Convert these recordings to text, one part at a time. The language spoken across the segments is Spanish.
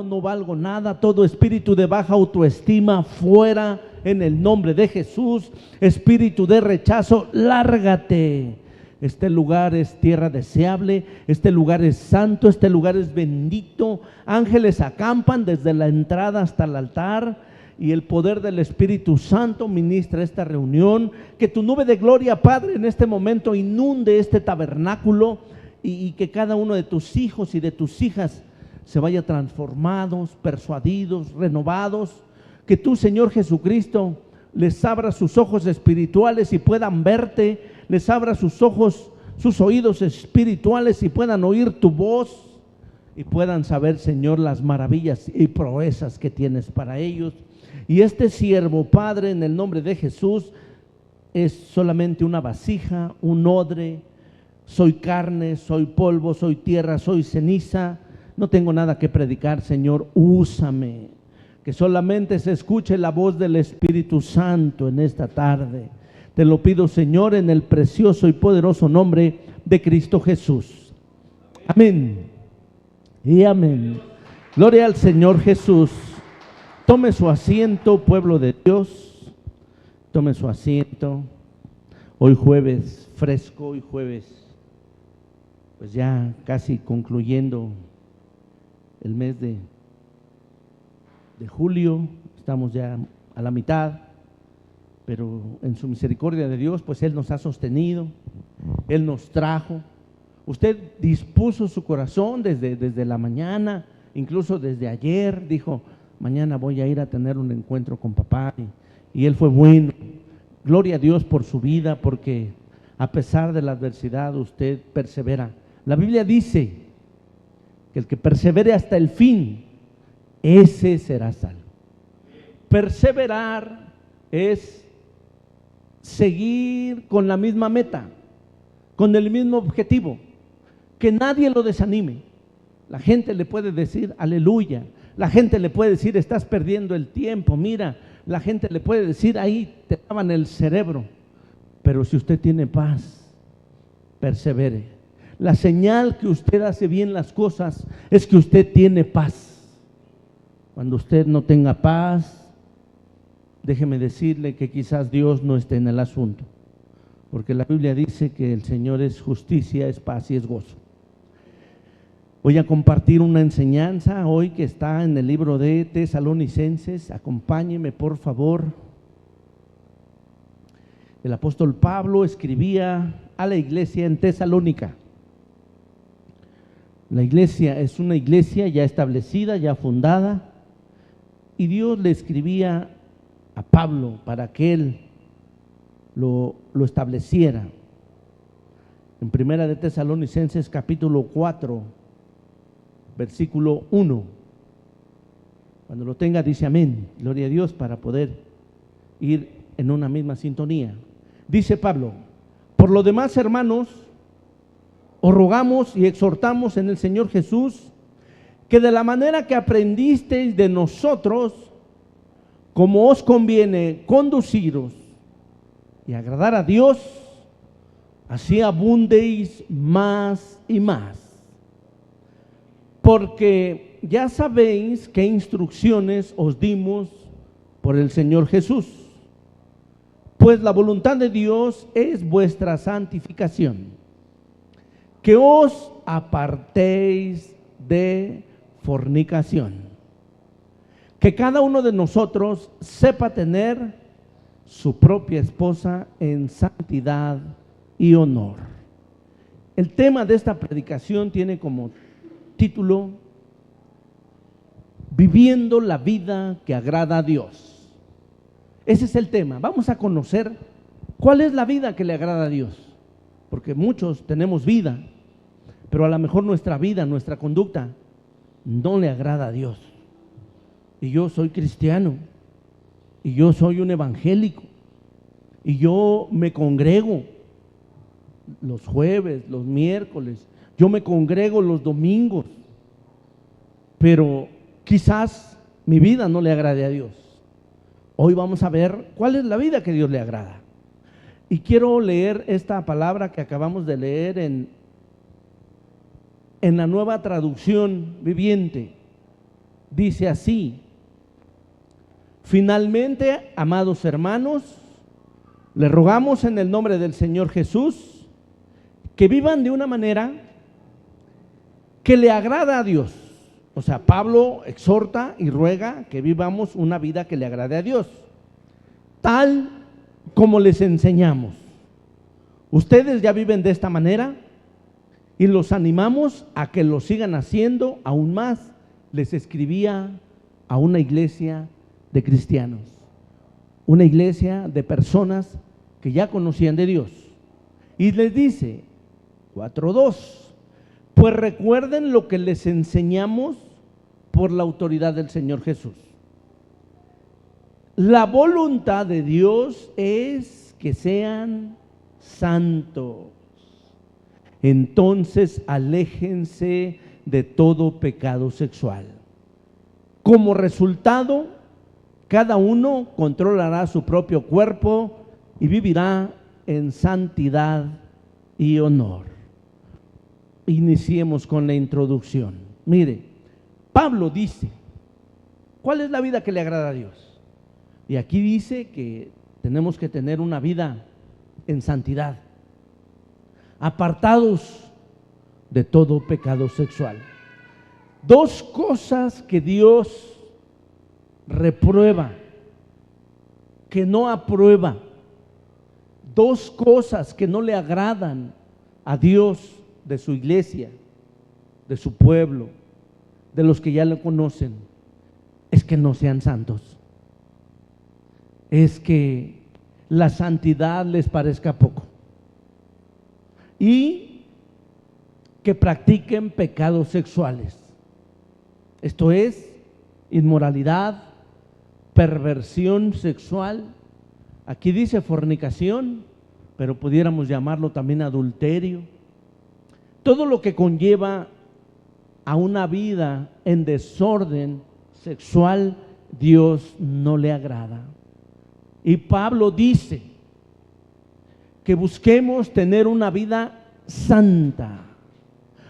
no valgo nada. Todo espíritu de baja autoestima, fuera en el nombre de Jesús. Espíritu de rechazo, lárgate. Este lugar es tierra deseable, este lugar es santo, este lugar es bendito. Ángeles acampan desde la entrada hasta el altar, y el poder del Espíritu Santo ministra esta reunión. Que tu nube de gloria, Padre, en este momento inunde este tabernáculo, y que cada uno de tus hijos y de tus hijas se vaya transformados, persuadidos, renovados. Que tú, Señor Jesucristo, les abra sus ojos espirituales y puedan verte, les abra sus ojos, sus oídos espirituales y puedan oír tu voz, y puedan saber, Señor, las maravillas y proezas que tienes para ellos. Y este siervo, Padre, en el nombre de Jesús, es solamente una vasija, un odre. Soy carne, soy polvo, soy tierra, soy ceniza. No tengo nada que predicar, Señor, úsame. Que solamente se escuche la voz del Espíritu Santo en esta tarde. Te lo pido, Señor, en el precioso y poderoso nombre de Cristo Jesús. Amén y amén. Gloria al Señor Jesús. Tome su asiento, pueblo de Dios. Tome su asiento. Hoy jueves fresco, hoy jueves, pues ya casi concluyendo el mes de julio. Estamos ya a la mitad, pero en su misericordia de Dios, pues Él nos ha sostenido, Él nos trajo. Usted dispuso su corazón desde la mañana, incluso desde ayer. Dijo: mañana voy a ir a tener un encuentro con papá, y Él fue bueno. Gloria a Dios por su vida, porque a pesar de la adversidad usted persevera. La Biblia dice que el que persevere hasta el fin, ese será salvo. Perseverar es seguir con la misma meta, con el mismo objetivo, que nadie lo desanime. La gente le puede decir aleluya, la gente le puede decir estás perdiendo el tiempo, mira, la gente le puede decir ahí te lavan el cerebro, pero si usted tiene paz, persevere. La señal que usted hace bien las cosas es que usted tiene paz. Cuando usted no tenga paz, déjeme decirle que quizás Dios no esté en el asunto, porque la Biblia dice que el Señor es justicia, es paz y es gozo. Voy a compartir una enseñanza hoy que está en el libro de Tesalonicenses. Acompáñeme, por favor. El apóstol Pablo escribía a la iglesia en Tesalónica. La iglesia es una iglesia ya establecida, ya fundada, y Dios le escribía a Pablo para que él lo estableciera. En primera de Tesalonicenses capítulo 4, versículo 1. Cuando lo tenga dice amén, gloria a Dios, para poder ir en una misma sintonía. Dice Pablo: por lo demás, hermanos, os rogamos y exhortamos en el Señor Jesús, que de la manera que aprendisteis de nosotros, como os conviene conduciros y agradar a Dios, así abundéis más y más. Porque ya sabéis qué instrucciones os dimos por el Señor Jesús. Pues la voluntad de Dios es vuestra santificación, que os apartéis de fornicación, que cada uno de nosotros sepa tener su propia esposa en santidad y honor. El tema de esta predicación tiene como título: viviendo la vida que agrada a Dios. Ese es el tema. Vamos a conocer cuál es la vida que le agrada a Dios, porque muchos tenemos vida, pero a lo mejor nuestra vida, nuestra conducta no le agrada a Dios. Y yo soy cristiano, y yo soy un evangélico, y yo me congrego los jueves, los miércoles, yo me congrego los domingos, pero quizás mi vida no le agrade a Dios. Hoy vamos a ver cuál es la vida que Dios le agrada. Y quiero leer esta palabra que acabamos de leer en la Nueva Traducción Viviente. dice así: finalmente, amados hermanos, les rogamos en el nombre del Señor Jesús que vivan de una manera que le agrada a Dios. O sea, Pablo exhorta y ruega que vivamos una vida que le agrade a Dios, tal como les enseñamos. Ustedes ya viven de esta manera y los animamos a que lo sigan haciendo aún más. Les escribía a una iglesia de cristianos, una iglesia de personas que ya conocían de Dios, y les dice 4:2: pues recuerden lo que les enseñamos por la autoridad del Señor Jesús. La voluntad de Dios es que sean santos. Entonces aléjense de todo pecado sexual. Como resultado, cada uno controlará su propio cuerpo y vivirá en santidad y honor. Iniciemos con la introducción. Mire, Pablo dice, ¿cuál es la vida que le agrada a Dios? Y aquí dice que tenemos que tener una vida en santidad, apartados de todo pecado sexual. Dos cosas que Dios reprueba, que no aprueba. Dos cosas que no le agradan a Dios de su iglesia, de su pueblo, de los que ya lo conocen, es que no sean santos. Es que la santidad les parezca poco y que practiquen pecados sexuales. Esto es inmoralidad, perversión sexual. Aquí dice fornicación, pero pudiéramos llamarlo también adulterio. Todo lo que conlleva a una vida en desorden sexual, Dios no le agrada. Y Pablo dice que busquemos tener una vida santa,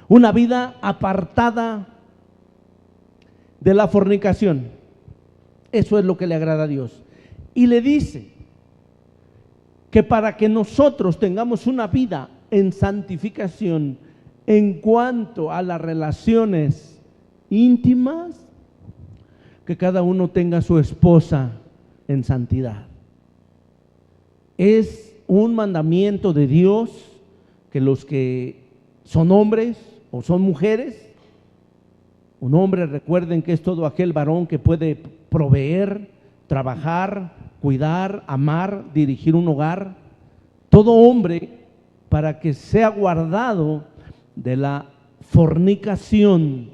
una vida apartada de la fornicación. Eso es lo que le agrada a Dios. Y le dice que para que nosotros tengamos una vida en santificación en cuanto a las relaciones íntimas, que cada uno tenga su esposa en santidad. Es un mandamiento de Dios que los que son hombres o son mujeres, un hombre, recuerden que es todo aquel varón que puede proveer, trabajar, cuidar, amar, dirigir un hogar. Todo hombre, para que sea guardado de la fornicación,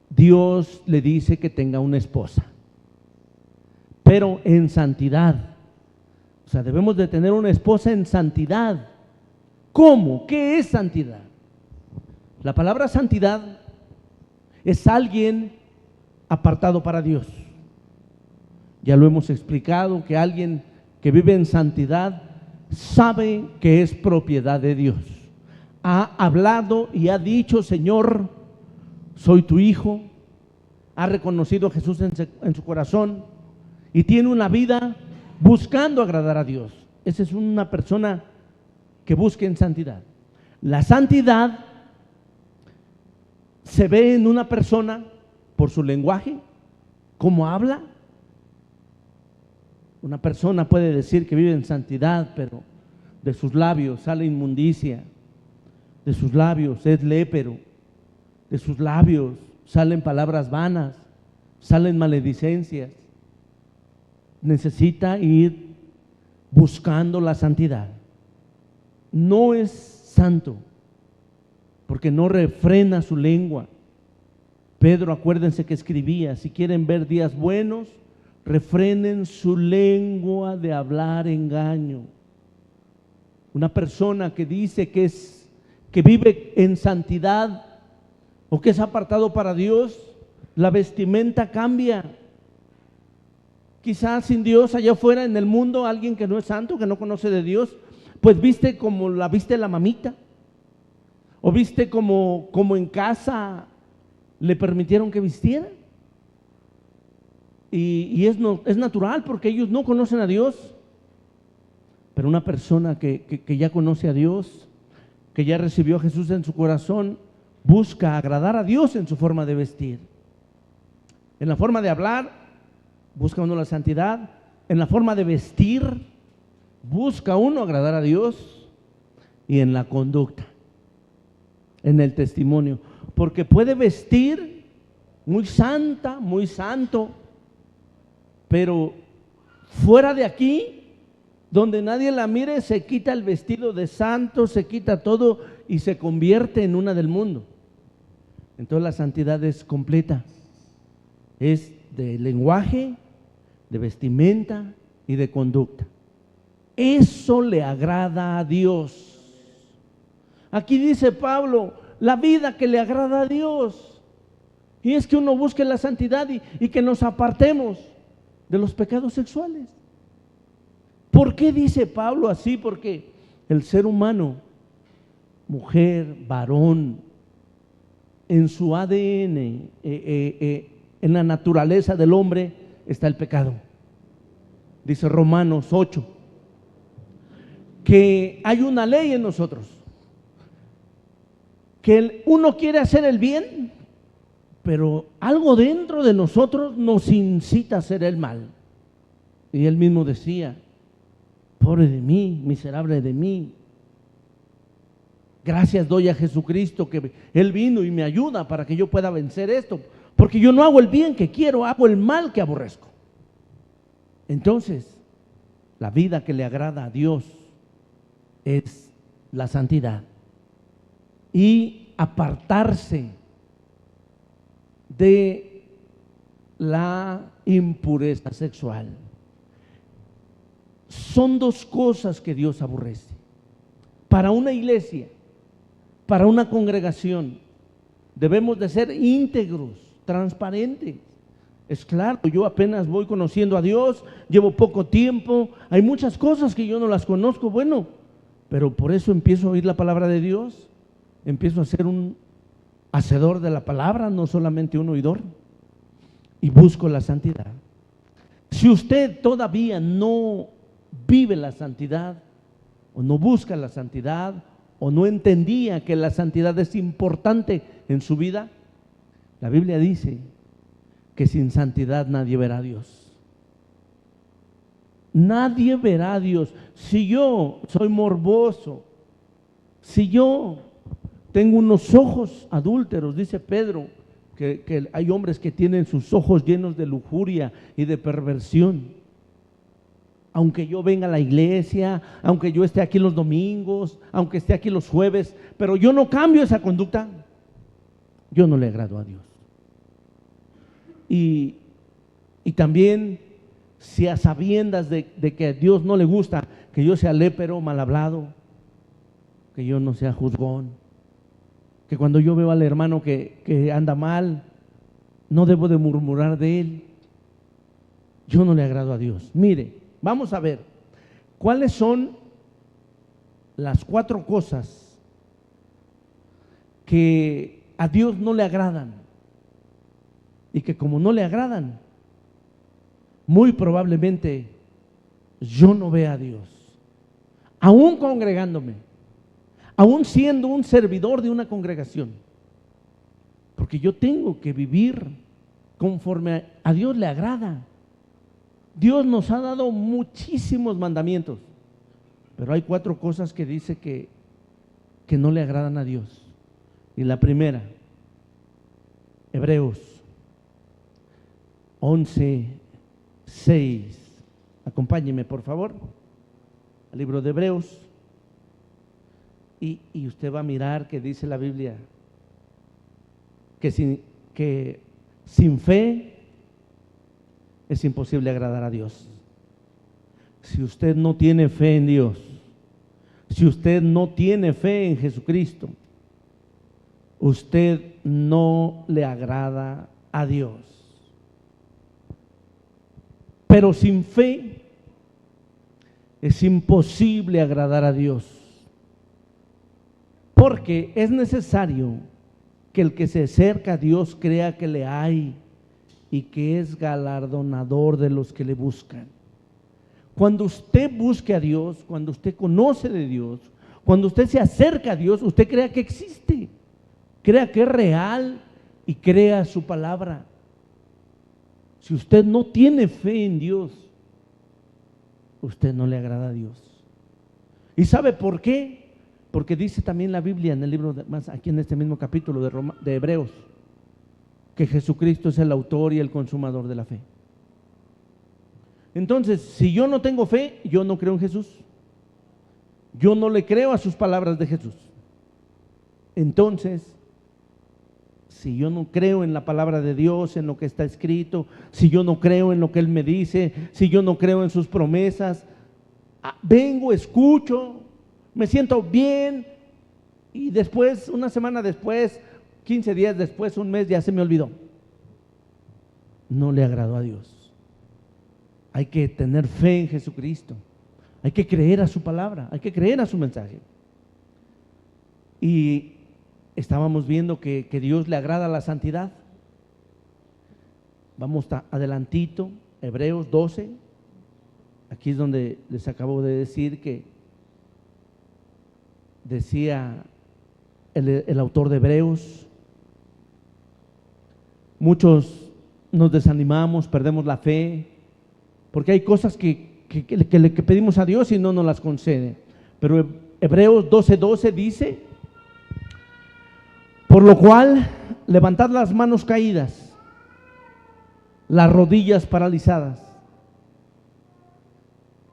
Dios le dice que tenga una esposa, pero en santidad. O sea, debemos de tener una esposa en santidad. ¿Cómo? ¿Qué es santidad? La palabra santidad es alguien apartado para Dios. Ya lo hemos explicado, que alguien que vive en santidad sabe que es propiedad de Dios. Ha hablado y ha dicho: Señor, soy tu hijo. Ha reconocido a Jesús en su corazón y tiene una vida buscando agradar a Dios. Esa es una persona que busca en santidad. La santidad se ve en una persona por su lenguaje, cómo habla. Una persona puede decir que vive en santidad, pero de sus labios sale inmundicia, de sus labios es lépero, de sus labios salen palabras vanas, salen maledicencias. Necesita ir buscando la santidad. No es santo porque no refrena su lengua. Pedro, acuérdense que escribía: si quieren ver días buenos, refrenen su lengua de hablar engaño. Una persona que dice que vive en santidad o que es apartado para Dios, la vestimenta cambia. Quizás sin Dios allá afuera en el mundo, alguien que no es santo, que no conoce de Dios, pues viste como la viste la mamita, o viste como en casa le permitieron que vistiera. Y es natural porque ellos no conocen a Dios. Pero una persona que ya conoce a Dios, que ya recibió a Jesús en su corazón, busca agradar a Dios en su forma de vestir. En la forma de hablar, busca uno la santidad. En la forma de vestir, busca uno agradar a Dios. Y en la conducta, en el testimonio. Porque puede vestir muy santa, muy santo, pero fuera de aquí, donde nadie la mire, se quita el vestido de santo, se quita todo y se convierte en una del mundo. Entonces la santidad es completa, es de lenguaje, de vestimenta y de conducta. Eso le agrada a Dios. Aquí dice Pablo, la vida que le agrada a Dios. Y es que uno busque la santidad y que nos apartemos de los pecados sexuales. ¿Por qué dice Pablo así? Porque el ser humano, mujer, varón, en su ADN, en la naturaleza del hombre está el pecado. Dice Romanos 8, que hay una ley en nosotros, que uno quiere hacer el bien, pero algo dentro de nosotros nos incita a hacer el mal. Y él mismo decía, pobre de mí, miserable de mí. Gracias doy a Jesucristo que Él vino y me ayuda para que yo pueda vencer esto, porque yo no hago el bien que quiero, hago el mal que aborrezco. Entonces, la vida que le agrada a Dios es la santidad y apartarse de la impureza sexual. Son dos cosas que Dios aborrece. Para una iglesia, para una congregación, debemos de ser íntegros, transparentes. Es claro, yo apenas voy conociendo a Dios, llevo poco tiempo, hay muchas cosas que yo no las conozco, bueno, pero por eso empiezo a oír la palabra de Dios, empiezo a ser un hacedor de la palabra, no solamente un oidor, y busco la santidad. Si usted todavía no vive la santidad, o no busca la santidad, o no entendía que la santidad es importante en su vida, la Biblia dice que sin santidad nadie verá a Dios. Nadie verá a Dios. Si yo soy morboso, si yo tengo unos ojos adúlteros, dice Pedro, que hay hombres que tienen sus ojos llenos de lujuria y de perversión. Aunque yo venga a la iglesia, aunque yo esté aquí los domingos, aunque esté aquí los jueves, pero yo no cambio esa conducta, yo no le agrado a Dios. Y también, si a sabiendas de que a Dios no le gusta que yo sea lépero, mal hablado, que yo no sea juzgón, que cuando yo veo al hermano que anda mal, no debo de murmurar de él, yo no le agrado a Dios. Mire, vamos a ver, ¿cuáles son las 4 cosas que a Dios no le agradan? Y que como no le agradan, muy probablemente yo no vea a Dios, aún congregándome, aún siendo un servidor de una congregación, porque yo tengo que vivir conforme a Dios le agrada. Dios nos ha dado muchísimos mandamientos, pero hay 4 cosas que dice que no le agradan a Dios. Y la primera, Hebreos 11:6. Acompáñeme por favor al libro de Hebreos y usted va a mirar que dice la Biblia que sin fe es imposible agradar a Dios. Si usted no tiene fe en Dios, si usted no tiene fe en Jesucristo, usted no le agrada a Dios. Pero sin fe es imposible agradar a Dios, porque es necesario que el que se acerca a Dios crea que le hay y que es galardonador de los que le buscan. Cuando usted busque a Dios, cuando usted conoce de Dios, cuando usted se acerca a Dios, usted crea que existe, crea que es real y crea su palabra. Si usted no tiene fe en Dios, usted no le agrada a Dios. ¿Y sabe por qué? Porque dice también la Biblia en el libro, más aquí en este mismo capítulo de Hebreos, que Jesucristo es el autor y el consumador de la fe. Entonces, si yo no tengo fe, yo no creo en Jesús. Yo no le creo a sus palabras de Jesús. Entonces, si yo no creo en la palabra de Dios, en lo que está escrito, si yo no creo en lo que Él me dice, si yo no creo en sus promesas, vengo, escucho, me siento bien y después, una semana después, 15 días después, un mes, ya se me olvidó. No le agradó a Dios. Hay que tener fe en Jesucristo. Hay que creer a su palabra, hay que creer a su mensaje. Y estábamos viendo que Dios le agrada la santidad. Vamos adelantito, Hebreos 12. Aquí es donde les acabo de decir que decía el autor de Hebreos: muchos nos desanimamos, perdemos la fe, porque hay cosas que le pedimos a Dios y no nos las concede. Pero Hebreos 12:12 dice: por lo cual, levantad las manos caídas, las rodillas paralizadas.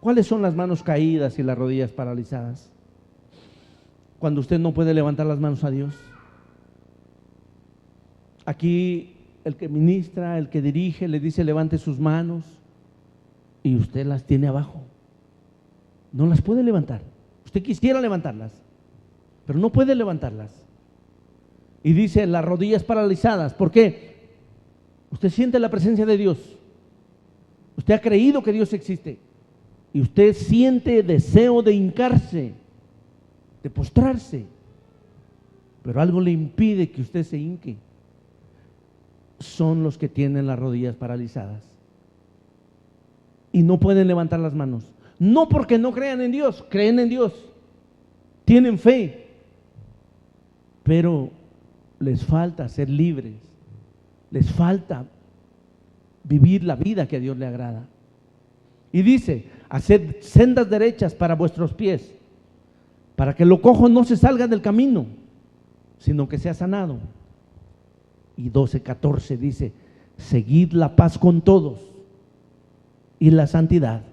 ¿Cuáles son las manos caídas y las rodillas paralizadas? Cuando usted no puede levantar las manos a Dios. Aquí el que ministra, el que dirige, le dice: levante sus manos, y usted las tiene abajo. No las puede levantar. Usted quisiera levantarlas, pero no puede levantarlas. Y dice: las rodillas paralizadas. ¿Por qué? Usted siente la presencia de Dios. Usted ha creído que Dios existe. Y usted siente deseo de hincarse, de postrarse. Pero algo le impide que usted se hinque. Son los que tienen las rodillas paralizadas. Y no pueden levantar las manos. No porque no crean en Dios, creen en Dios. Tienen fe. Pero les falta ser libres. Les falta vivir la vida que a Dios le agrada. Y dice: haced sendas derechas para vuestros pies, para que lo cojo no se salga del camino, sino que sea sanado. Y 12:14 dice: seguid la paz con todos y la santidad,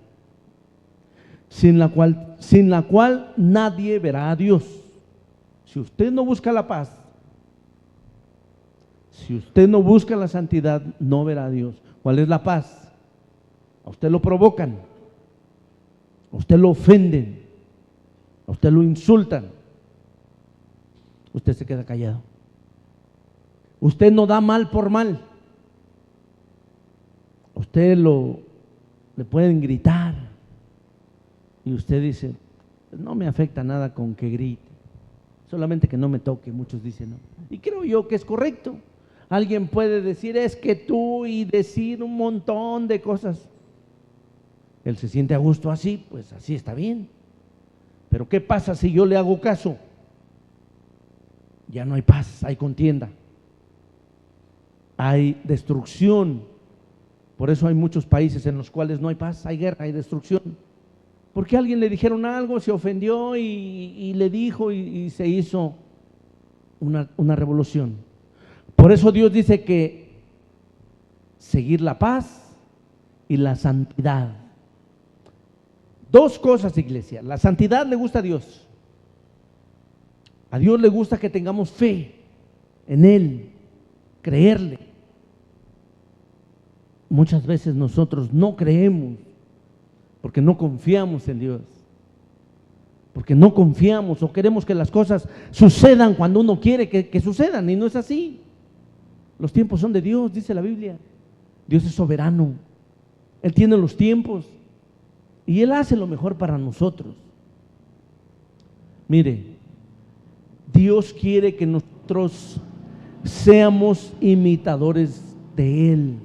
sin la cual nadie verá a Dios. Si usted no busca la paz, si usted no busca la santidad, no verá a Dios. ¿Cuál es la paz? A usted lo provocan, a usted lo ofenden, a usted lo insultan, usted se queda callado. Usted no da mal por mal. A usted le pueden gritar y usted dice: no me afecta nada con que grite, solamente que no me toque. Muchos dicen, ¿no? Y creo yo que es correcto. Alguien puede decir: es que tú, y decir un montón de cosas. Él se siente a gusto así, pues así está bien. Pero ¿qué pasa si yo le hago caso? Ya no hay paz, hay contienda, hay destrucción. Por eso hay muchos países en los cuales no hay paz, hay guerra, hay destrucción. Porque a alguien le dijeron algo, se ofendió y le dijo y se hizo una revolución. Por eso Dios dice que seguir la paz y la santidad. Dos cosas, iglesia. La santidad le gusta a Dios. A Dios le gusta que tengamos fe en Él, creerle. Muchas veces nosotros no creemos porque no confiamos en Dios, porque no confiamos o queremos que las cosas sucedan cuando uno quiere que sucedan, y no es así. Los tiempos son de Dios, dice la Biblia. Dios es soberano, Él tiene los tiempos y Él hace lo mejor para nosotros. Mire, Dios quiere que nosotros seamos imitadores de Él.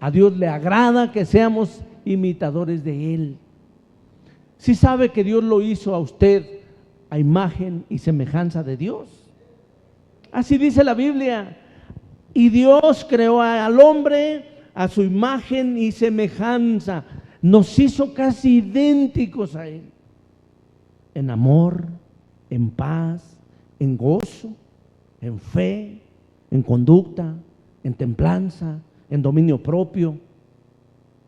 A Dios le agrada que seamos imitadores de Él. Si sabe que Dios lo hizo a usted a imagen y semejanza de Dios. Así dice la Biblia. Y Dios creó al hombre a su imagen y semejanza. Nos hizo casi idénticos a Él. En amor, en paz, en gozo, en fe, en conducta, en templanza, en dominio propio.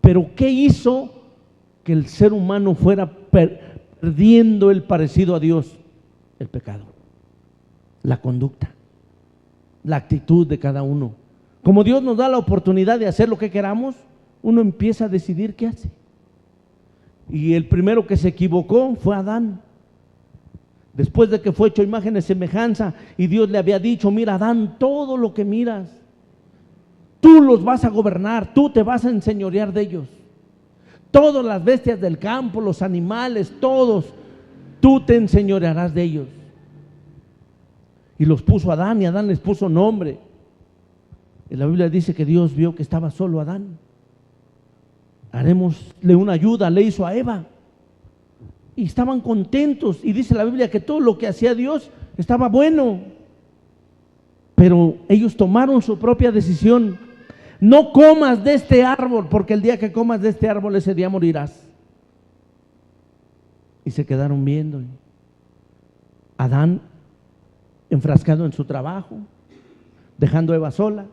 Pero ¿qué hizo que el ser humano fuera perdiendo el parecido a Dios? El pecado, la conducta, la actitud de cada uno. Como Dios nos da la oportunidad de hacer lo que queramos, uno empieza a decidir qué hace. Y el primero que se equivocó fue Adán. Después de que fue hecho imagen y semejanza, y Dios le había dicho: mira, Adán, todo lo que miras, tú los vas a gobernar, tú te vas a enseñorear de ellos. Todas las bestias del campo, los animales, todos, tú te enseñorearás de ellos. Y los puso a Adán, y Adán les puso nombre. Y la Biblia dice que Dios vio que estaba solo Adán. Harémosle una ayuda, le hizo a Eva. Y estaban contentos, y dice la Biblia que todo lo que hacía Dios estaba bueno. Pero ellos tomaron su propia decisión: no comas de este árbol, porque el día que comas de este árbol, ese día morirás. Y se quedaron viendo. Adán enfrascado en su trabajo, dejando a Eva sola,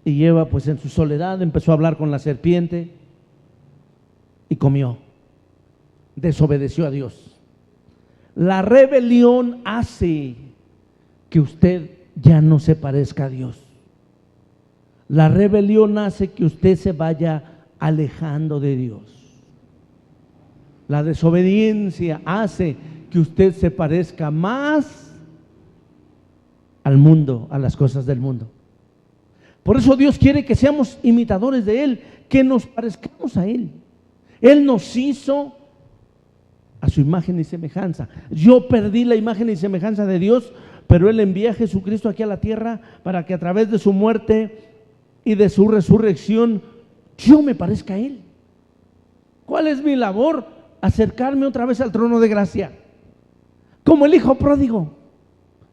y Eva pues en su soledad empezó a hablar con la serpiente y comió. Desobedeció a Dios. La rebelión hace que usted ya no se parezca a Dios. La rebelión hace que usted se vaya alejando de Dios. La desobediencia hace que usted se parezca más al mundo, a las cosas del mundo. Por eso Dios quiere que seamos imitadores de Él, que nos parezcamos a Él. Él nos hizo a su imagen y semejanza. Yo perdí la imagen y semejanza de Dios, pero Él envía a Jesucristo aquí a la tierra para que a través de su muerte y de su resurrección yo me parezca a Él. ¿Cuál es mi labor? Acercarme otra vez al trono de gracia, como el hijo pródigo,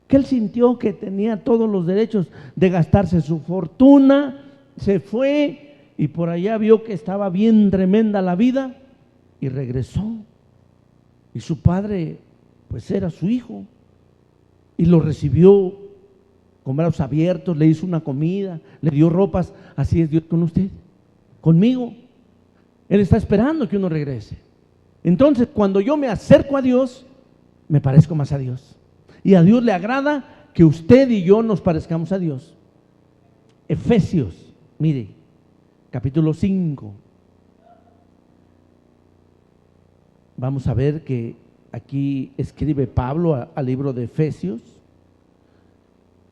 que él sintió que tenía todos los derechos de gastarse su fortuna, se fue y por allá vio que estaba bien tremenda la vida y regresó. Y su padre pues era su hijo y lo recibió con brazos abiertos, le hizo una comida, le dio ropas. Así es Dios con usted, conmigo. Él está esperando que uno regrese. Entonces, cuando yo me acerco a Dios, me parezco más a Dios. Y a Dios le agrada que usted y yo nos parezcamos a Dios. Efesios, mire, capítulo 5. Vamos a ver que aquí escribe Pablo al libro de Efesios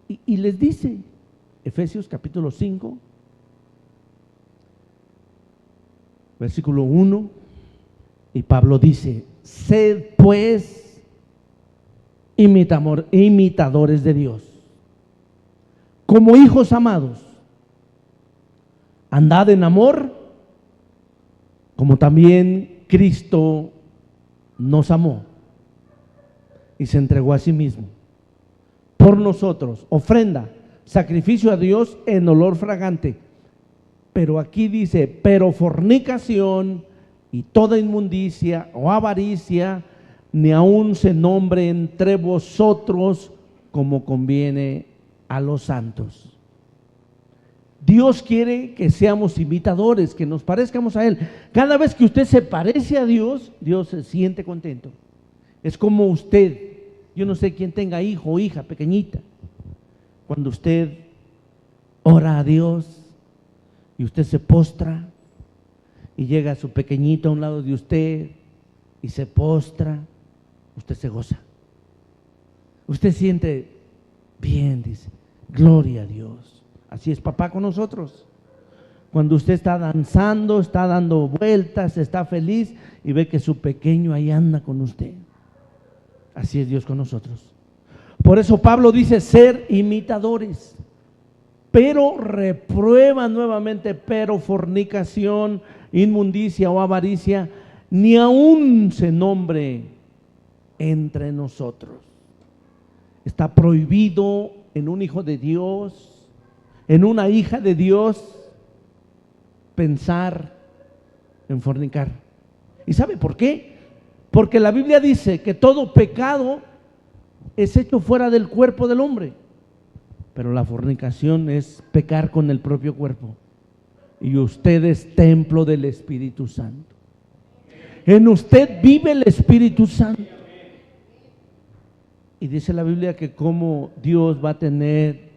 y les dice, Efesios capítulo 5, versículo 1, y Pablo dice: sed pues imitadores de Dios, como hijos amados, andad en amor, como también Cristo nos amó y se entregó a sí mismo por nosotros, ofrenda, sacrificio a Dios en olor fragante. Pero aquí dice: pero fornicación y toda inmundicia o avaricia ni aun se nombre entre vosotros, como conviene a los santos. Dios quiere que seamos imitadores, que nos parezcamos a Él. Cada vez que usted se parece a Dios, Dios se siente contento. Es como usted, yo no sé quién tenga hijo o hija pequeñita, cuando usted ora a Dios y usted se postra y llega su pequeñito a un lado de usted y se postra, usted se goza. Usted siente bien, dice: gloria a Dios. Así es papá con nosotros. Cuando usted está danzando, está dando vueltas, está feliz y ve que su pequeño ahí anda con usted. Así es Dios con nosotros. Por eso Pablo dice ser imitadores. Pero reprueba nuevamente, pero fornicación, inmundicia o avaricia, ni aún se nombre entre nosotros. Está prohibido en un hijo de Dios, en una hija de Dios, pensar en fornicar. ¿Y sabe por qué? Porque la Biblia dice que todo pecado es hecho fuera del cuerpo del hombre. Pero la fornicación es pecar con el propio cuerpo. Y usted es templo del Espíritu Santo. En usted vive el Espíritu Santo. Y dice la Biblia que como Dios va a tener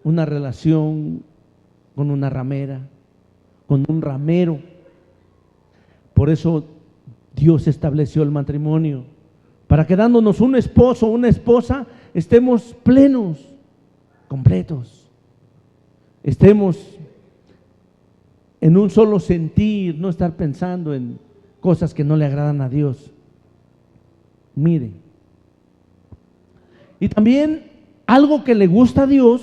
una relación con una ramera, con un ramero. Por eso Dios estableció el matrimonio, para que dándonos un esposo o una esposa estemos plenos, completos, estemos en un solo sentir, no estar pensando en cosas que no le agradan a Dios. Miren, y también algo que le gusta a Dios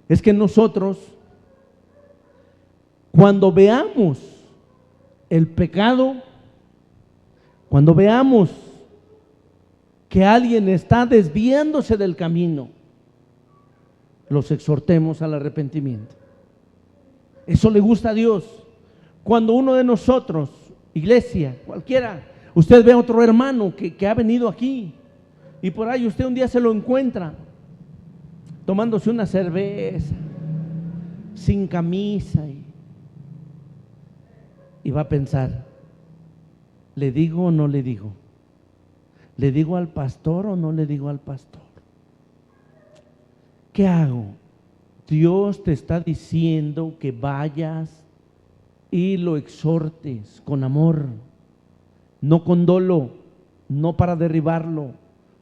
es que nosotros, cuando veamos el pecado, cuando veamos que alguien está desviándose del camino, los exhortemos al arrepentimiento. Eso le gusta a Dios. Cuando uno de nosotros, iglesia, cualquiera, usted ve a otro hermano que ha venido aquí y por ahí usted un día se lo encuentra tomándose una cerveza, sin camisa, y va a pensar, ¿le digo o no le digo? ¿Le digo al pastor o no le digo al pastor? ¿Qué hago? Dios te está diciendo que vayas y lo exhortes con amor, no con dolo, no para derribarlo,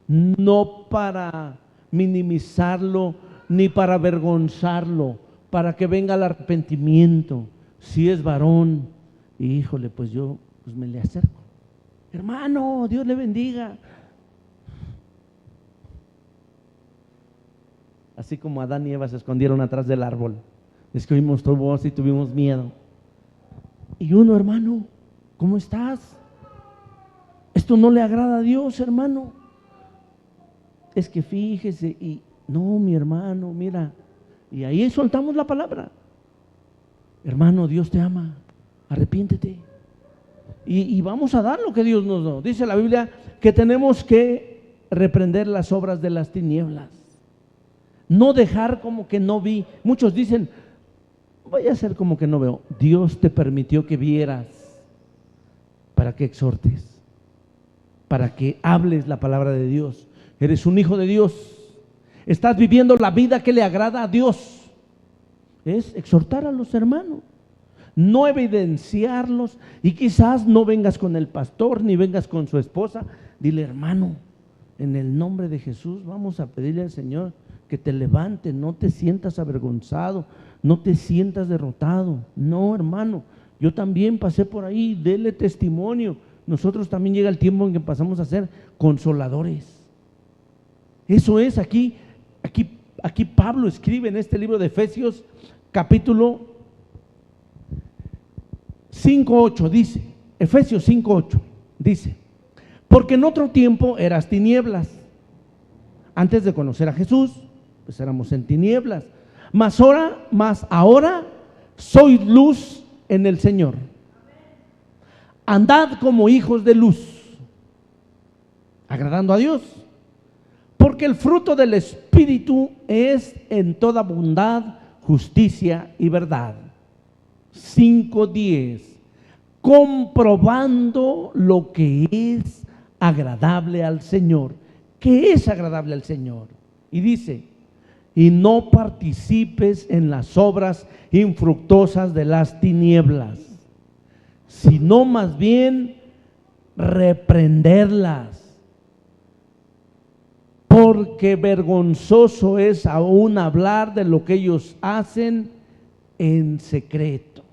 no para minimizarlo, ni para avergonzarlo, para que venga el arrepentimiento. Si es varón, híjole, pues yo me le acerco. Hermano, Dios le bendiga. Así como Adán y Eva se escondieron atrás del árbol, es que oímos tu voz y tuvimos miedo. Y uno, hermano, ¿cómo estás? Esto no le agrada a Dios, hermano. Es que fíjese, y no, mi hermano, mira, y ahí soltamos la palabra. Hermano, Dios te ama, arrepiéntete. Y vamos a dar lo que Dios nos dio. Dice la Biblia que tenemos que reprender las obras de las tinieblas. No dejar como que no vi. Muchos dicen, voy a hacer como que no veo. Dios te permitió que vieras para que exhortes, para que hables la palabra de Dios. Eres un hijo de Dios. Estás viviendo la vida que le agrada a Dios. Es exhortar a los hermanos, no evidenciarlos. Y quizás no vengas con el pastor ni vengas con su esposa. Dile, hermano, en el nombre de Jesús vamos a pedirle al Señor que te levante, no te sientas avergonzado, no te sientas derrotado. No, hermano, yo también pasé por ahí, dele testimonio. Nosotros también llega el tiempo en que pasamos a ser consoladores. Eso es, aquí Pablo escribe en este libro de Efesios, capítulo 5:8, dice, Efesios 5:8, dice, porque en otro tiempo eras tinieblas, antes de conocer a Jesús, pues éramos en tinieblas, mas ahora sois luz en el Señor. Andad como hijos de luz, agradando a Dios, porque el fruto del Espíritu es en toda bondad, justicia y verdad. 5:10, comprobando lo que es agradable al Señor. ¿Qué es agradable al Señor? Y dice, y no participes en las obras infructuosas de las tinieblas, sino más bien reprenderlas, porque vergonzoso es aún hablar de lo que ellos hacen en secreto.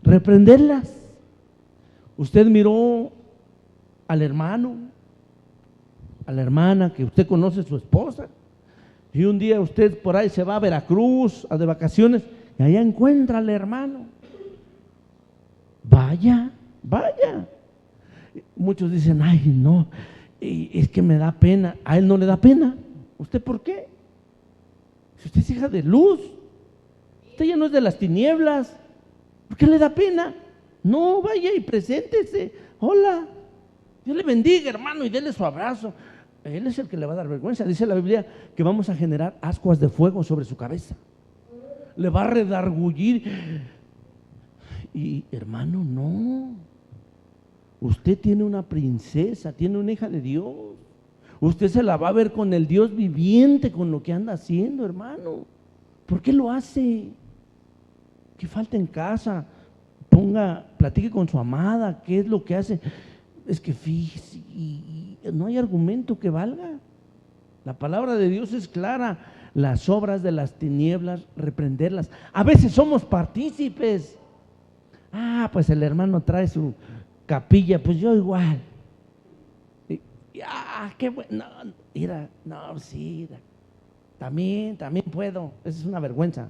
Reprenderlas. Usted miró al hermano a la hermana que usted conoce, su esposa, y un día usted por ahí se va a Veracruz de vacaciones y allá encuentra al hermano. Vaya, vaya. Muchos dicen, ay no, es que me da pena. A él no le da pena. ¿Usted por qué? Si usted es hija de luz, usted ya no es de las tinieblas, ¿por qué le da pena? No, vaya y preséntese. Hola, Dios le bendiga, hermano, y déle su abrazo. Él es el que le va a dar vergüenza. Dice la Biblia que vamos a generar ascuas de fuego sobre su cabeza. Le va a redargullir. Y hermano, no. Usted tiene una princesa, tiene una hija de Dios. Usted se la va a ver con el Dios viviente, con lo que anda haciendo, hermano. ¿Por qué lo hace? ¿Qué falta en casa? Platique con su amada, ¿qué es lo que hace? Es que fíjese, y no hay argumento que valga. La palabra de Dios es clara. Las obras de las tinieblas, reprenderlas. A veces somos partícipes. Pues el hermano trae su capilla, pues yo igual. Qué bueno. Mira, no, sí, también puedo. Esa es una vergüenza.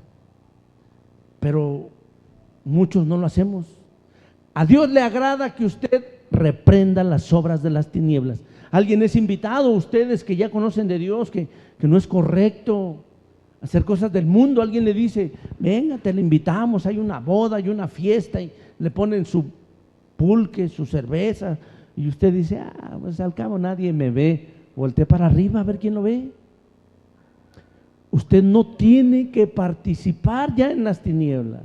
Pero muchos no lo hacemos. A Dios le agrada que usted reprenda las obras de las tinieblas. Alguien es invitado, ustedes que ya conocen de Dios, que no es correcto hacer cosas del mundo. Alguien le dice, venga, te le invitamos, hay una boda, hay una fiesta, y le ponen su pulque, su cerveza, y usted dice, pues al cabo nadie me ve. Voltea para arriba a ver quién lo ve. Usted no tiene que participar ya en las tinieblas.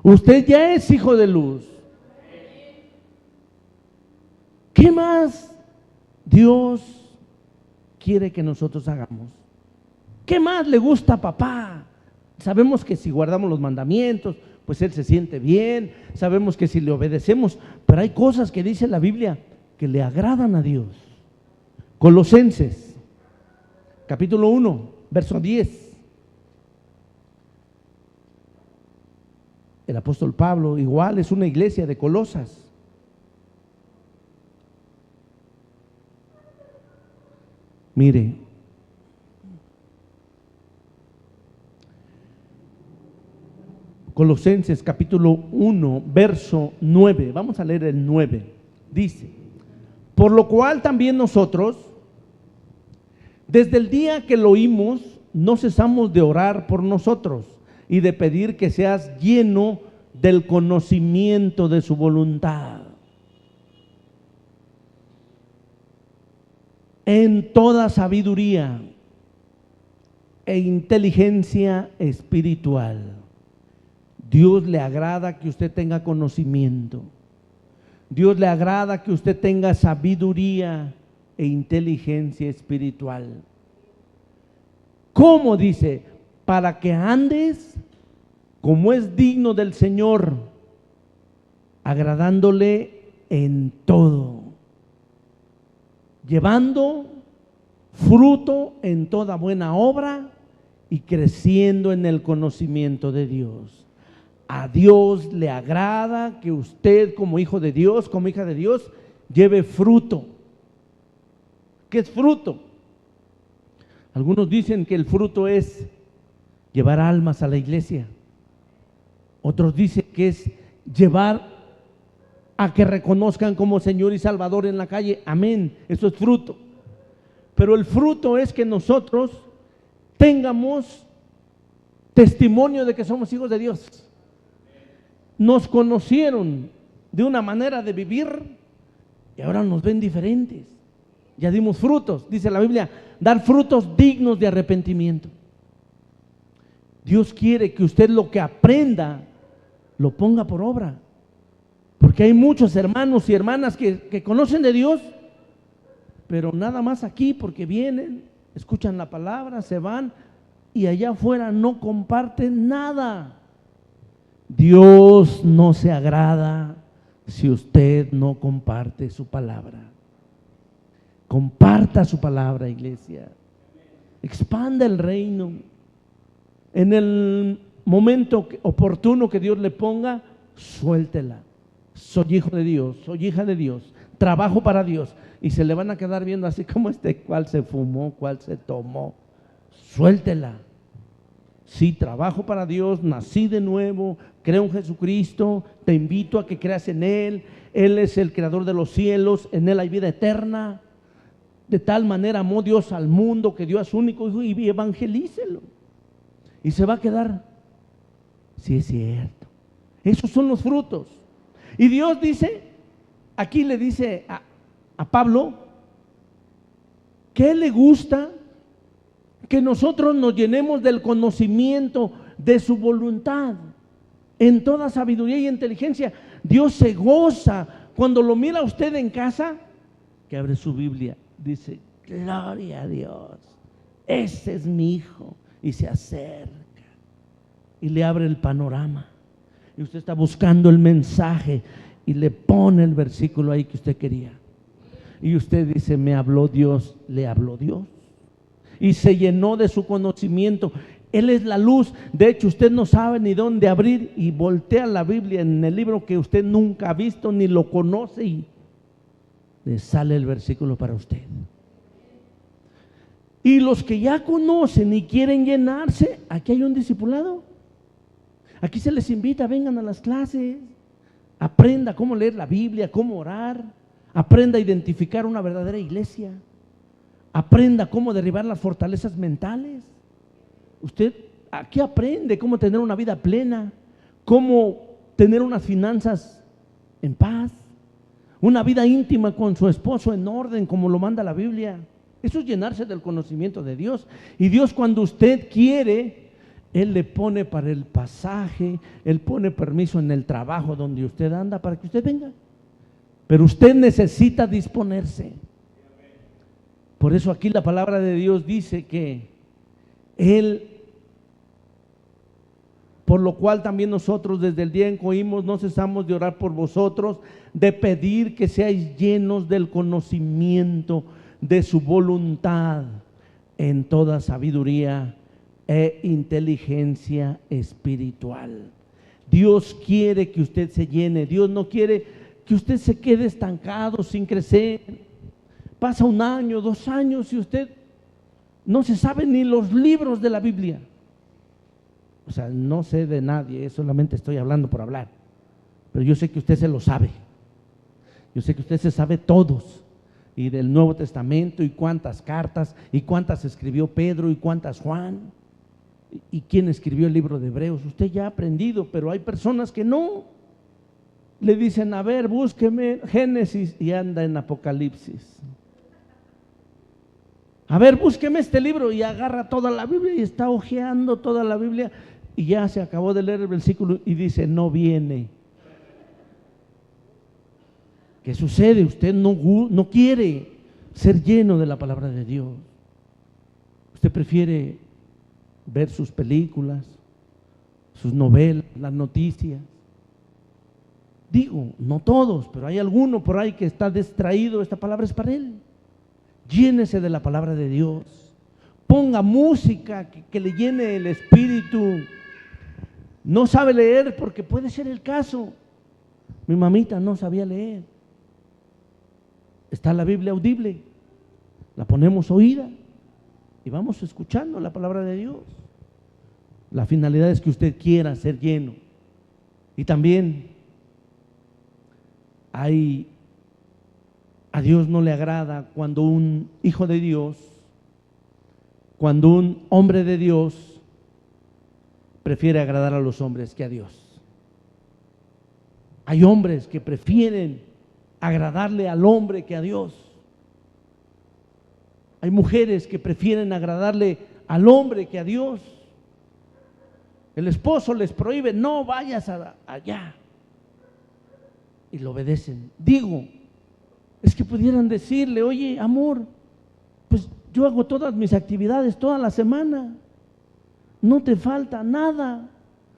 Usted ya es hijo de luz. ¿Qué más Dios quiere que nosotros hagamos? ¿Qué más le gusta a papá? Sabemos que si guardamos los mandamientos, pues Él se siente bien. Sabemos que si le obedecemos, pero hay cosas que dice la Biblia que le agradan a Dios. Colosenses, capítulo 1, verso 10. El apóstol Pablo, igual es una iglesia de Colosas. Mire, Colosenses capítulo 1, verso 9, vamos a leer el 9, dice, por lo cual también nosotros, desde el día que lo oímos, no cesamos de orar por nosotros y de pedir que seas lleno del conocimiento de su voluntad, en toda sabiduría e inteligencia espiritual. Dios le agrada que usted tenga conocimiento. Dios le agrada que usted tenga sabiduría e inteligencia espiritual. ¿Cómo dice? Para que andes como es digno del Señor, agradándole en todo, llevando fruto en toda buena obra y creciendo en el conocimiento de Dios. A Dios le agrada que usted como hijo de Dios, como hija de Dios, lleve fruto. ¿Qué es fruto? Algunos dicen que el fruto es llevar almas a la iglesia. Otros dicen que es llevar a que reconozcan como Señor y Salvador en la calle. Amén, eso es fruto. Pero el fruto es que nosotros tengamos testimonio de que somos hijos de Dios. Nos conocieron de una manera de vivir y ahora nos ven diferentes. Ya dimos frutos, dice la Biblia, dar frutos dignos de arrepentimiento. Dios quiere que usted lo que aprenda lo ponga por obra, porque hay muchos hermanos y hermanas que conocen de Dios, pero nada más aquí porque vienen, escuchan la palabra, se van y allá afuera no comparten nada. Dios no se agrada si usted no comparte su palabra. Comparta su palabra, iglesia. Expanda el reino. En el momento oportuno que Dios le ponga, suéltela. Soy hijo de Dios, soy hija de Dios. trabajo para Dios. Y se le van a quedar viendo así como cuál se fumó, cuál se tomó. Suéltela. Sí, trabajo para Dios, nací de nuevo, creo en Jesucristo, te invito a que creas en Él. Él es el creador de los cielos, en Él hay vida eterna. De tal manera amó Dios al mundo que dio a su único hijo, y evangelícelo. Y se va a quedar, sí es cierto. Esos son los frutos. Y Dios dice, aquí le dice a Pablo, que a Él le gusta que nosotros nos llenemos del conocimiento de su voluntad, en toda sabiduría y inteligencia. Dios se goza cuando lo mira usted en casa, que abre su Biblia, dice, gloria a Dios, ese es mi hijo, y se acerca y le abre el panorama, y usted está buscando el mensaje y le pone el versículo ahí que usted quería, y usted dice, me habló Dios, le habló Dios, y se llenó de su conocimiento. Él es la luz. De hecho, usted no sabe ni dónde abrir y voltea la Biblia en el libro que usted nunca ha visto ni lo conoce, y le sale el versículo para usted. Y los que ya conocen y quieren llenarse, aquí hay un discipulado. Aquí se les invita, vengan a las clases, aprenda cómo leer la Biblia, cómo orar, aprenda a identificar una verdadera iglesia, aprenda cómo derribar las fortalezas mentales. Usted aquí aprende cómo tener una vida plena, cómo tener unas finanzas en paz, una vida íntima con su esposo en orden, como lo manda la Biblia. Eso es llenarse del conocimiento de Dios. Y Dios, cuando usted quiere, Él le pone para el pasaje, Él pone permiso en el trabajo donde usted anda para que usted venga. Pero usted necesita disponerse. Por eso aquí la palabra de Dios dice que Él, por lo cual también nosotros desde el día en que oímos no cesamos de orar por vosotros, de pedir que seáis llenos del conocimiento de su voluntad en toda sabiduría e inteligencia espiritual. Dios quiere que usted se llene. Dios no quiere que usted se quede estancado sin crecer. Pasa 1 año, 2 años y usted no se sabe ni los libros de la Biblia. O sea, no sé de nadie, solamente estoy hablando por hablar. Pero yo sé que usted se lo sabe. Yo sé que usted se sabe todos. Y del Nuevo Testamento, y cuántas cartas, y cuántas escribió Pedro, y cuántas Juan, y quién escribió el libro de Hebreos. Usted ya ha aprendido, pero hay personas que no. Le dicen, a ver, búsqueme Génesis, y anda en Apocalipsis. A ver, búsqueme este libro, y agarra toda la Biblia y está hojeando toda la Biblia, y ya se acabó de leer el versículo y dice, no viene. ¿Qué sucede? Usted no quiere ser lleno de la palabra de Dios. Usted prefiere ver sus películas, sus novelas, las noticias. Digo, no todos, pero hay alguno por ahí que está distraído. Esta palabra es para él. Llénese de la palabra de Dios. Ponga música que le llene el espíritu. No sabe leer, porque puede ser el caso. Mi mamita no sabía leer. Está la Biblia audible. La ponemos oída y vamos escuchando la palabra de Dios. La finalidad es que usted quiera ser lleno. Y también a Dios no le agrada cuando un hijo de Dios, cuando un hombre de Dios prefiere agradar a los hombres que a Dios. Hay hombres que prefieren agradarle al hombre que a Dios. Hay mujeres que prefieren agradarle al hombre que a Dios. El esposo les prohíbe, no vayas allá, y lo obedecen. Digo, es que pudieran decirle, oye, amor, pues yo hago todas mis actividades toda la semana, no te falta nada.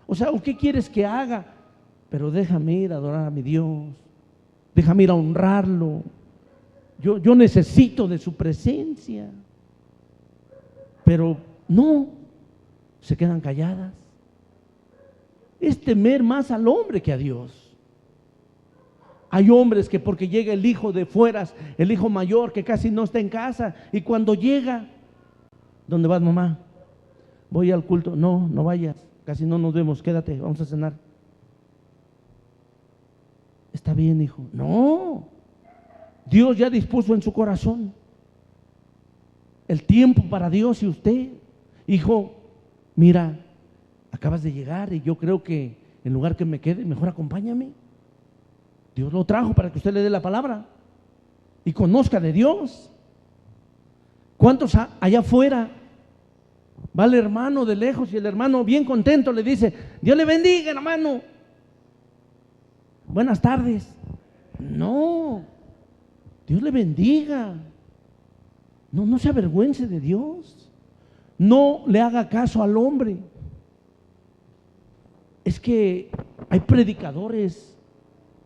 O sea, ¿o qué quieres que haga? Pero déjame ir a adorar a mi Dios, déjame ir a honrarlo. Yo necesito de su presencia. Pero no, se quedan calladas. Es temer más al hombre que a Dios. Hay hombres que porque llega el hijo de fueras, el hijo mayor que casi no está en casa, y cuando llega, ¿dónde vas, mamá? Voy al culto. No, no vayas, casi no nos vemos, quédate, vamos a cenar. Está bien, hijo. No, Dios ya dispuso en su corazón el tiempo para Dios y usted. Hijo, mira, acabas de llegar y yo creo que en lugar que me quede, mejor acompáñame. Dios lo trajo para que usted le dé la palabra y conozca de Dios. ¿Cuántos allá afuera va el hermano de lejos y el hermano bien contento le dice: Dios le bendiga, hermano, buenas tardes? No, Dios le bendiga. No, no se avergüence de Dios. No le haga caso al hombre. Es que hay predicadores,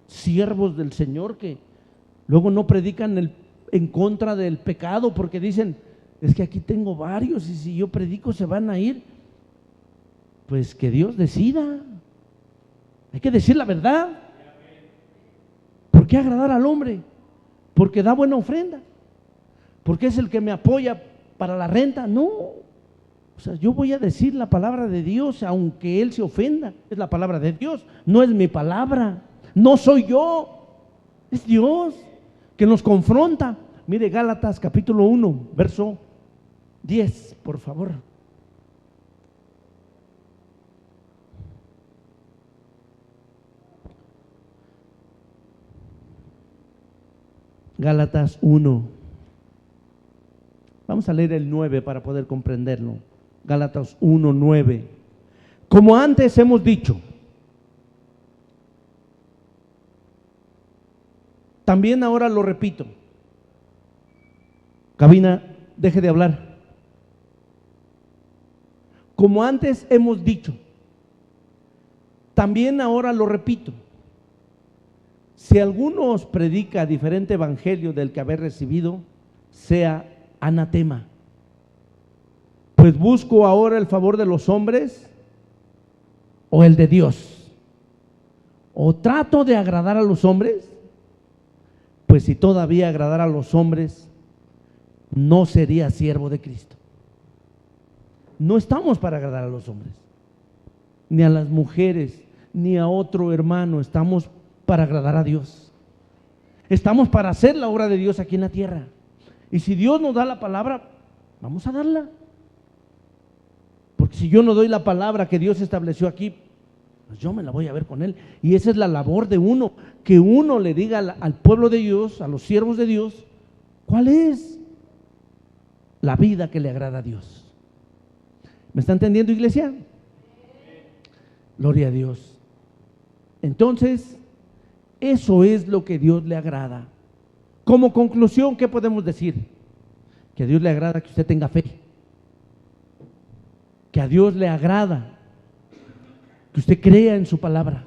siervos del Señor, que luego no predican en contra del pecado, porque dicen: es que aquí tengo varios y si yo predico se van a ir. Pues que Dios decida. Hay que decir la verdad. ¿Por qué agradar al hombre? Porque da buena ofrenda, porque es el que me apoya para la renta. No, o sea, yo voy a decir la palabra de Dios, aunque él se ofenda. Es la palabra de Dios, no es mi palabra. No soy yo, es Dios que nos confronta. Mire Gálatas capítulo 1, verso 10, por favor. Gálatas 1. Vamos a leer el 9 para poder comprenderlo. Gálatas 1, 9. Como antes hemos dicho, también ahora lo repito. Cabina, deje de hablar. Como antes hemos dicho, también ahora lo repito. Si alguno os predica diferente evangelio del que habéis recibido, sea anatema. Pues busco ahora el favor de los hombres o el de Dios. ¿O trato de agradar a los hombres? Pues si todavía agradara a los hombres, no sería siervo de Cristo. No estamos para agradar a los hombres, ni a las mujeres, ni a otro hermano. Estamos para agradar a Dios. Estamos para hacer la obra de Dios aquí en la tierra. Y si Dios nos da la palabra, vamos a darla. Porque si yo no doy la palabra que Dios estableció aquí, pues yo me la voy a ver con Él. Y esa es la labor de uno, que uno le diga al pueblo de Dios, a los siervos de Dios, cuál es la vida que le agrada a Dios. ¿Me está entendiendo, iglesia? Gloria a Dios. Entonces, eso es lo que Dios le agrada. Como conclusión, ¿qué podemos decir? Que a Dios le agrada que usted tenga fe. Que a Dios le agrada que usted crea en su palabra.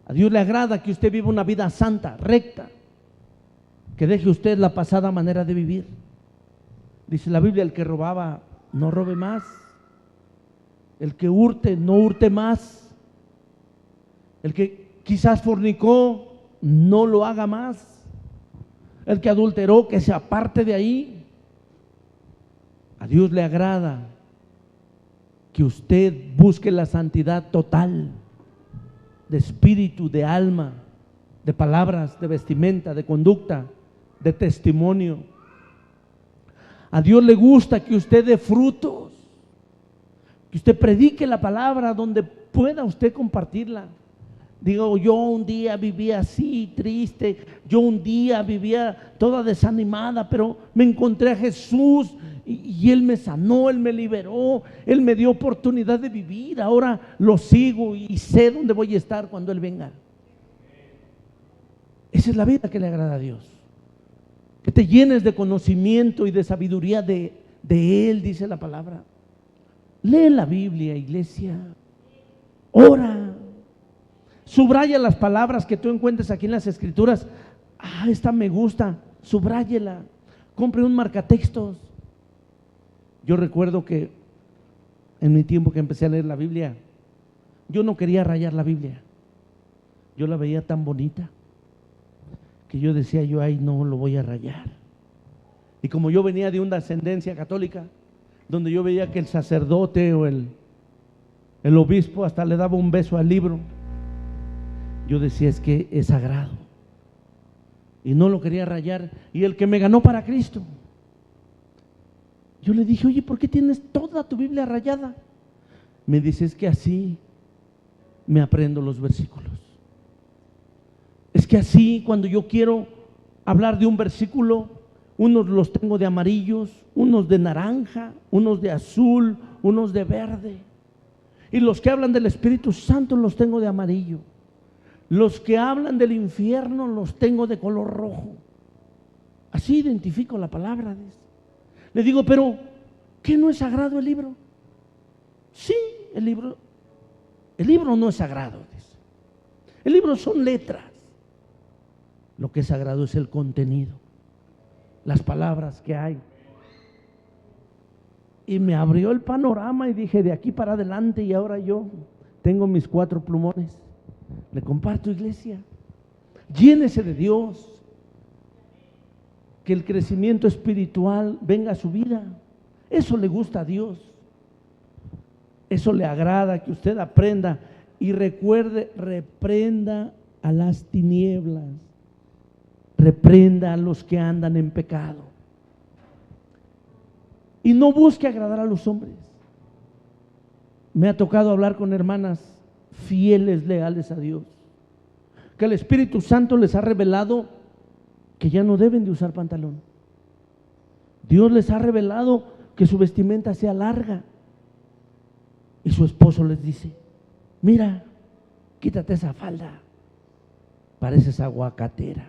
A Dios le agrada que usted viva una vida santa, recta. Que deje usted la pasada manera de vivir. Dice la Biblia: el que robaba, no robe más. El que hurte, no hurte más. El que quizás fornicó, no lo haga más. El que adulteró, que se aparte de ahí. A Dios le agrada que usted busque la santidad total, de espíritu, de alma, de palabras, de vestimenta, de conducta, de testimonio. A Dios le gusta que usted dé frutos, que usted predique la palabra donde pueda usted compartirla. Digo, yo un día vivía así, triste, yo un día vivía toda desanimada, pero me encontré a Jesús y Él me sanó, Él me liberó, Él me dio oportunidad de vivir. Ahora lo sigo y sé dónde voy a estar cuando Él venga. Esa es la vida que le agrada a Dios. Que te llenes de conocimiento y de sabiduría de Él, dice la palabra. Lee la Biblia, iglesia. Ora. Subraya las palabras que tú encuentres aquí en las Escrituras. Esta me gusta, subráyela. Compre un marcatextos. Yo recuerdo que en mi tiempo que empecé a leer la Biblia, yo no quería rayar la Biblia. Yo la veía tan bonita. que yo decía, yo ahí no lo voy a rayar. Y como yo venía de una ascendencia católica, donde yo veía que el sacerdote o el obispo hasta le daba un beso al libro, yo decía, es que es sagrado, y no lo quería rayar. Y el que me ganó para Cristo, yo le dije, oye, ¿por qué tienes toda tu Biblia rayada? Me dice, es que así me aprendo los versículos. Es que así, cuando yo quiero hablar de un versículo, unos los tengo de amarillos, unos de naranja, unos de azul, unos de verde. Y los que hablan del Espíritu Santo los tengo de amarillo. Los que hablan del infierno los tengo de color rojo. Así identifico la palabra. Le digo, pero ¿qué no es sagrado el libro? Sí, el libro no es sagrado. El libro son letras. Lo que es sagrado es el contenido, las palabras que hay. Y me abrió el panorama y dije, de aquí para adelante, y ahora yo tengo mis 4 plumones. Le comparto, iglesia. Llénese de Dios. Que el crecimiento espiritual venga a su vida. Eso le gusta a Dios. Eso le agrada, que usted aprenda. Y recuerde, reprenda a las tinieblas. Reprenda a los que andan en pecado. Y no busque agradar a los hombres. Me ha tocado hablar con hermanas fieles, leales a Dios, que el Espíritu Santo les ha revelado que ya no deben de usar pantalón. Dios les ha revelado que su vestimenta sea larga. Y su esposo les dice, mira, quítate esa falda, pareces aguacatera.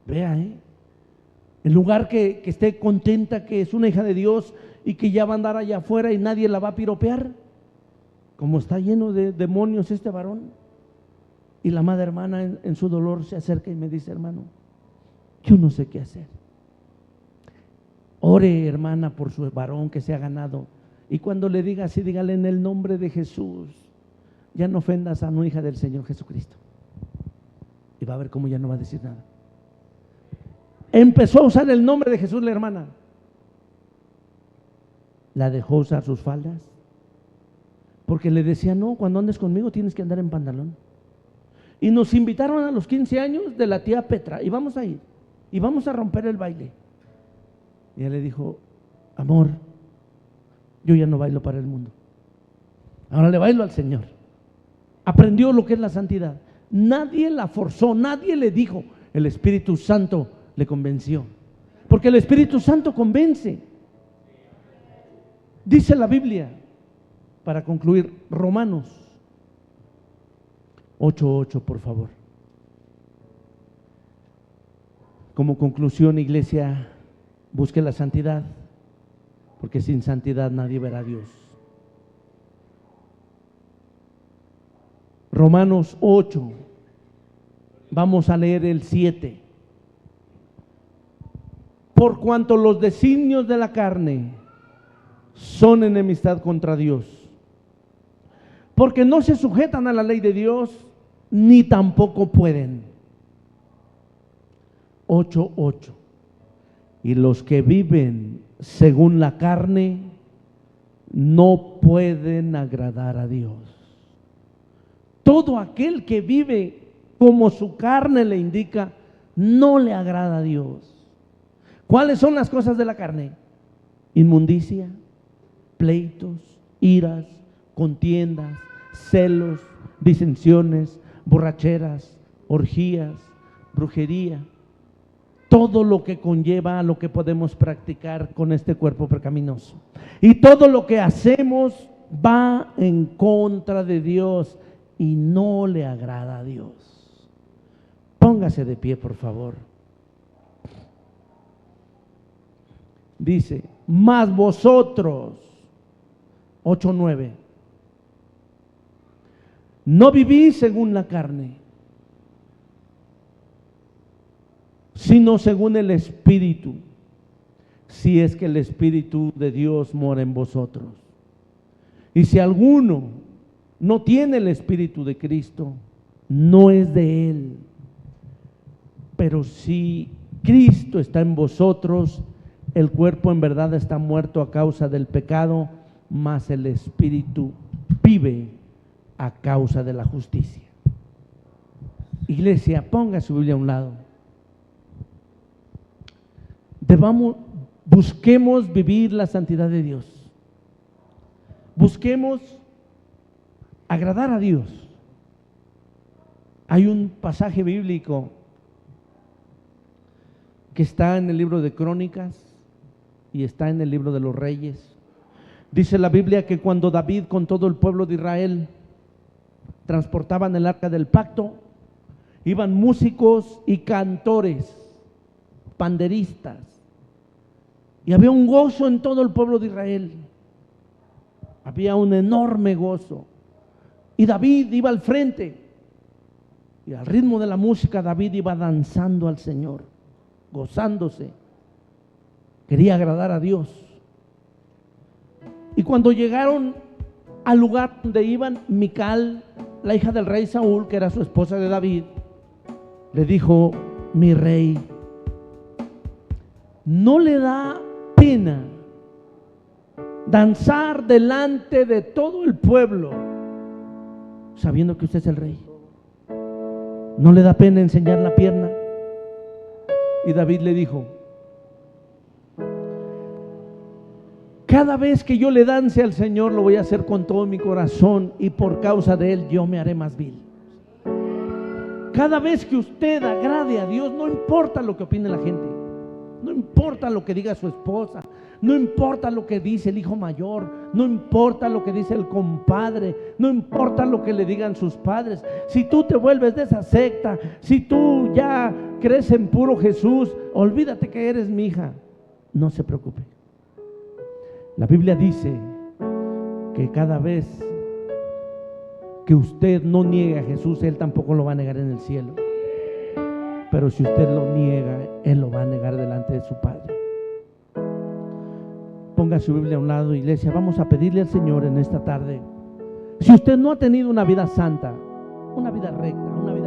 Vea, en lugar que esté contenta que es una hija de Dios y que ya va a andar allá afuera y nadie la va a piropear, como está lleno de demonios este varón. Y la amada hermana en su dolor se acerca y me dice, hermano, yo no sé qué hacer. Ore, hermana, por su varón que se ha ganado. Y cuando le diga así, dígale, en el nombre de Jesús, ya no ofendas a una hija del Señor Jesucristo. Y va a ver cómo ya no va a decir nada. Empezó a usar el nombre de Jesús la hermana. La dejó usar sus faldas, porque le decía, no, cuando andes conmigo tienes que andar en pantalón. Y nos invitaron a los 15 años de la tía Petra, y vamos a ir, y vamos a romper el baile. Y ella le dijo, amor, yo ya no bailo para el mundo, ahora le bailo al Señor. Aprendió lo que es la santidad. Nadie la forzó, nadie le dijo. El Espíritu Santo le convenció, porque el Espíritu Santo convence. Dice la Biblia, para concluir, Romanos 8:8, por favor. Como conclusión, iglesia, busque la santidad, porque sin santidad nadie verá a Dios. Romanos 8, vamos a leer el 7. Por cuanto los designios de la carne son enemistad contra Dios, porque no se sujetan a la ley de Dios, ni tampoco pueden. 8:8. Y los que viven según la carne no pueden agradar a Dios. Todo aquel que vive como su carne le indica, no le agrada a Dios. ¿Cuáles son las cosas de la carne? Inmundicia, pleitos, iras, contiendas, celos, disensiones, borracheras, orgías, brujería. Todo lo que conlleva a lo que podemos practicar con este cuerpo pecaminoso. Y todo lo que hacemos va en contra de Dios y no le agrada a Dios. Póngase de pie, por favor. Dice, mas vosotros, 8:9, no vivís según la carne, sino según el Espíritu, si es que el Espíritu de Dios mora en vosotros. Y si alguno no tiene el Espíritu de Cristo, no es de Él. Pero si Cristo está en vosotros, el cuerpo en verdad está muerto a causa del pecado, mas el espíritu vive a causa de la justicia. Iglesia, ponga su Biblia a un lado. Busquemos vivir la santidad de Dios. Busquemos agradar a Dios. Hay un pasaje bíblico que está en el libro de Crónicas y está en el libro de los Reyes. Dice la Biblia que cuando David con todo el pueblo de Israel transportaban el arca del pacto, iban músicos y cantores, panderistas, y había un gozo en todo el pueblo de Israel. Había un enorme gozo. Y David iba al frente, y al ritmo de la música David iba danzando al Señor, gozándose. Quería agradar a Dios. Y cuando llegaron al lugar donde iban, Mical, la hija del rey Saúl, que era su esposa de David, le dijo: mi rey, ¿no le da pena danzar delante de todo el pueblo sabiendo que usted es el rey? ¿No le da pena enseñar la pierna? Y David le dijo: cada vez que yo le dance al Señor, lo voy a hacer con todo mi corazón, y por causa de Él yo me haré más vil. Cada vez que usted agrade a Dios, no importa lo que opine la gente, no importa lo que diga su esposa, no importa lo que dice el hijo mayor, no importa lo que dice el compadre, no importa lo que le digan sus padres. Si tú te vuelves de esa secta, si tú ya crees en puro Jesús, olvídate que eres mi hija. No se preocupe. La Biblia dice que cada vez que usted no niegue a Jesús, Él tampoco lo va a negar en el cielo. Pero si usted lo niega, Él lo va a negar delante de su Padre. Ponga su Biblia a un lado, iglesia. Vamos a pedirle al Señor en esta tarde. Si usted no ha tenido una vida santa, una vida recta, una vida